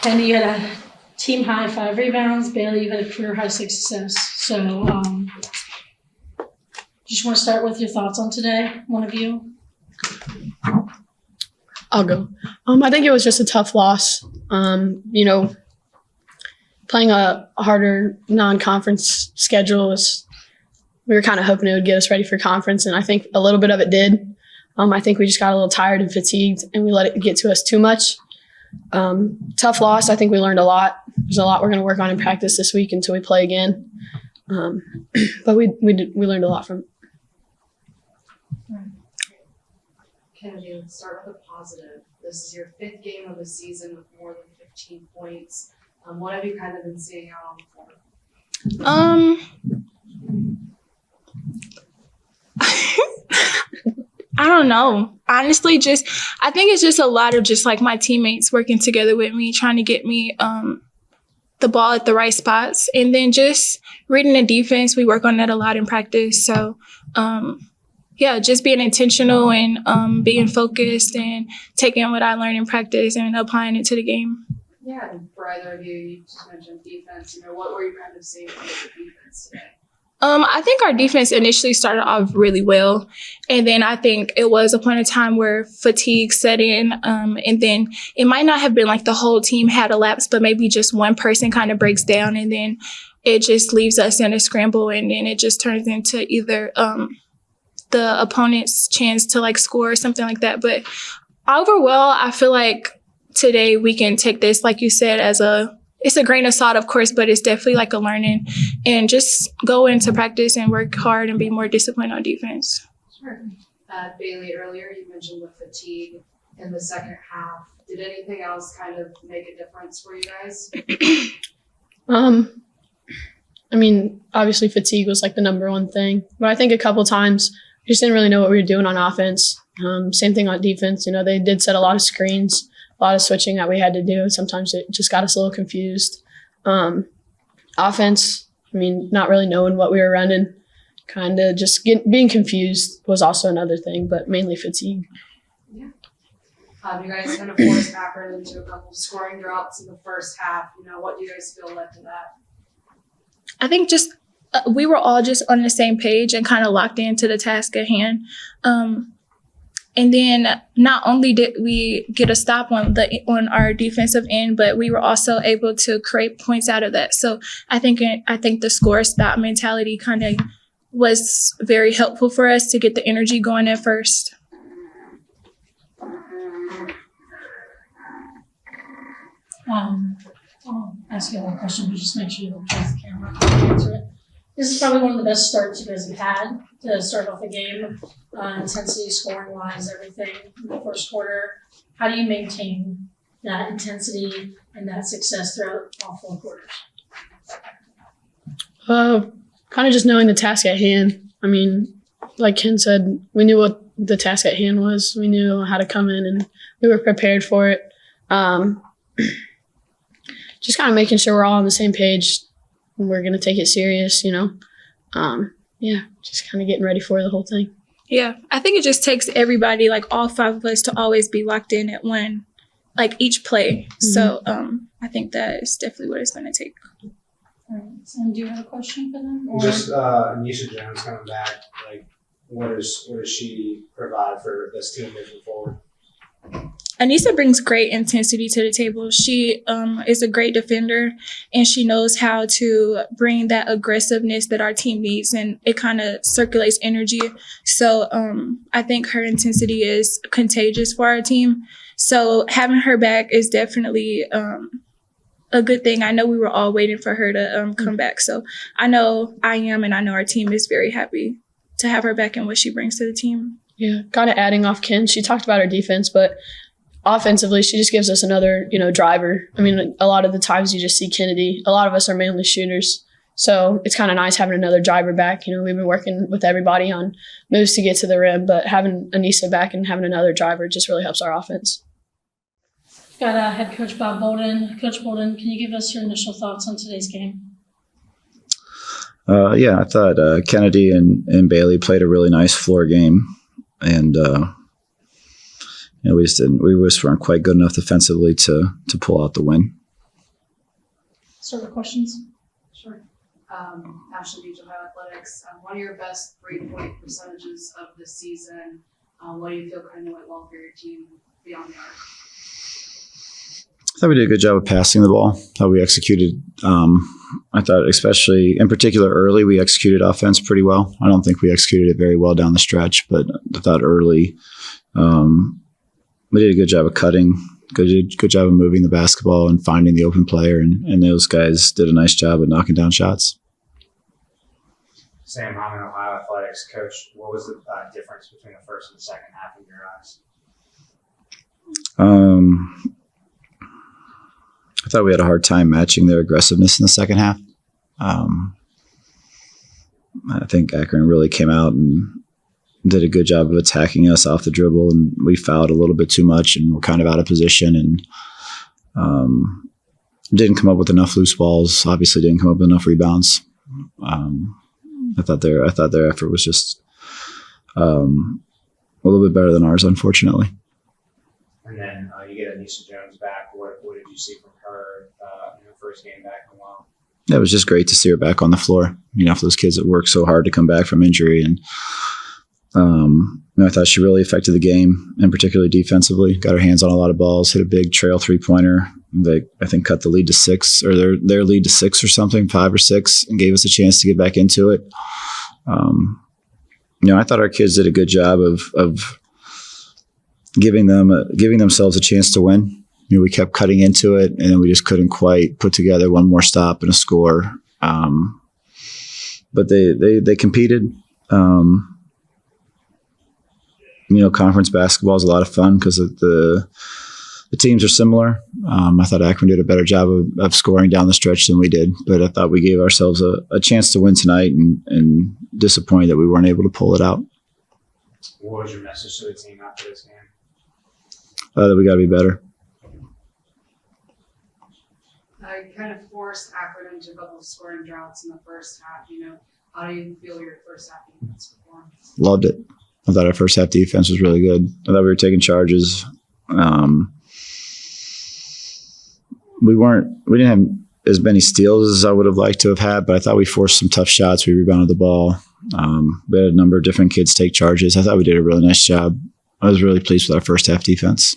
Penny, you had a team high 5 rebounds. Bailey, you had a career high 6 assists. So just want to start with your thoughts on today, one of you. I'll go. I think it was just a tough loss. Playing a harder non-conference schedule we were kind of hoping it would get us ready for conference, and I think a little bit of it did. I think we just got a little tired and fatigued, and we let it get to us too much. Tough loss. I think we learned a lot. There's a lot we're going to work on in practice this week until we play again. But we learned a lot from it. Kennedy, let's start with a positive. This is your 5th game of the season with more than 15 points. What have you kind of been seeing out on the floor? I don't know. Honestly, I think it's just a lot of just like my teammates working together with me, trying to get me the ball at the right spots. And then just reading the defense, we work on that a lot in practice. So, just being intentional and being focused and taking what I learned in practice and applying it to the game. Yeah, and for either of you, you just mentioned defense. What were you kind of seeing from the defense today? I think our defense initially started off really well. And then I think it was a point of time where fatigue set in. And then it might not have been like the whole team had a lapse, but maybe just one person kind of breaks down. And then it just leaves us in a scramble. And then it just turns into either the opponent's chance to like score or something like that. But overall, I feel like today we can take this, like you said, it's a grain of salt, of course, but it's definitely like a learning, and just go into practice and work hard and be more disciplined on defense. Sure. Bailey, earlier you mentioned the fatigue in the second half. Did anything else kind of make a difference for you guys? Obviously fatigue was like the number one thing, but I think a couple times we just didn't really know what we were doing on offense. Same thing on defense. They did set a lot of screens, a lot of switching that we had to do. Sometimes it just got us a little confused. Offense, not really knowing what we were running, kind of just being confused was also another thing, but mainly fatigue. Yeah. You guys kind of forced Akron into a couple of scoring drops in the first half. What do you guys feel led to that? I think just we were all just on the same page and kind of locked into the task at hand. And then not only did we get a stop on our defensive end, but we were also able to create points out of that. So I think the score stop mentality kind of was very helpful for us to get the energy going at first. I'll ask you one question, but just make sure you don't face the camera to answer it. This is probably one of the best starts you guys have had to start off the game, intensity, scoring-wise, everything in the first quarter. How do you maintain that intensity and that success throughout all 4 quarters? Kind of just knowing the task at hand. Like Ken said, we knew what the task at hand was. We knew how to come in, and we were prepared for it. Just kind of making sure we're all on the same page. We're going to take it serious, just kind of getting ready for the whole thing. Yeah, I think it just takes everybody, like all 5 of us, to always be locked in at one, like each play. Mm-hmm. So I think that is definitely what it's going to take. All right. And do you have a question for them? Or? Just Anisha Jones coming back, what does she provide for this team moving forward? Anissa brings great intensity to the table. She is a great defender, and she knows how to bring that aggressiveness that our team needs, and it kind of circulates energy. So I think her intensity is contagious for our team. So having her back is definitely a good thing. I know we were all waiting for her to come back. So I know I am, and I know our team is very happy to have her back and what she brings to the team. Yeah, kind of adding off Ken, she talked about our defense, but offensively, she just gives us another, driver. A lot of the times you just see Kennedy. A lot of us are mainly shooters. So it's kind of nice having another driver back. We've been working with everybody on moves to get to the rim, but having Anissa back and having another driver just really helps our offense. Got head coach Bob Bolden. Coach Bolden, can you give us your initial thoughts on today's game? I thought Kennedy and Bailey played a really nice floor game. And we just weren't quite good enough defensively to pull out the win. Start with questions. Sure. Ashley Beach, Ohio Athletics. One of your best 3-point percentages of the season. What do you feel kind of went well for your team beyond the arc? I thought we did a good job of passing the ball. How we executed. I thought, especially in particular early, we executed offense pretty well. I don't think we executed it very well down the stretch, but I thought early we did a good job of cutting. Good job of moving the basketball and finding the open player, and those guys did a nice job of knocking down shots. Sam, I'm an Ohio Athletics coach. What was the difference between the first and the second half in your eyes? I thought we had a hard time matching their aggressiveness in the second half. I think Akron really came out and did a good job of attacking us off the dribble, and we fouled a little bit too much and were kind of out of position and didn't come up with enough loose balls. Obviously didn't come up with enough rebounds. I thought their effort was just a little bit better than ours, unfortunately. And then you get Anisha Jones back. What did you see from her in her first game back in a while? Yeah, it was just great to see her back on the floor. You know, for those kids that work so hard to come back from injury, and I thought she really affected the game, and particularly defensively. Got her hands on a lot of balls, hit a big trail 3-pointer. They, I think, cut the lead to 6, or their lead to 6 or something, 5 or 6, and gave us a chance to get back into it. I thought our kids did a good job of giving themselves a chance to win. We kept cutting into it, and we just couldn't quite put together one more stop and a score. But they competed. Conference basketball is a lot of fun because the teams are similar. I thought Akron did a better job of scoring down the stretch than we did, but I thought we gave ourselves a chance to win tonight, and disappointed that we weren't able to pull it out. What was your message to the team after this game? That we got to be better. You kind of forced Akron into a couple of scoring droughts in the first half. How do you feel your first half defense performed? Loved it. I thought our first half defense was really good. I thought we were taking charges. We didn't have as many steals as I would have liked to have had, but I thought we forced some tough shots. We rebounded the ball. We had a number of different kids take charges. I thought we did a really nice job. I was really pleased with our first half defense.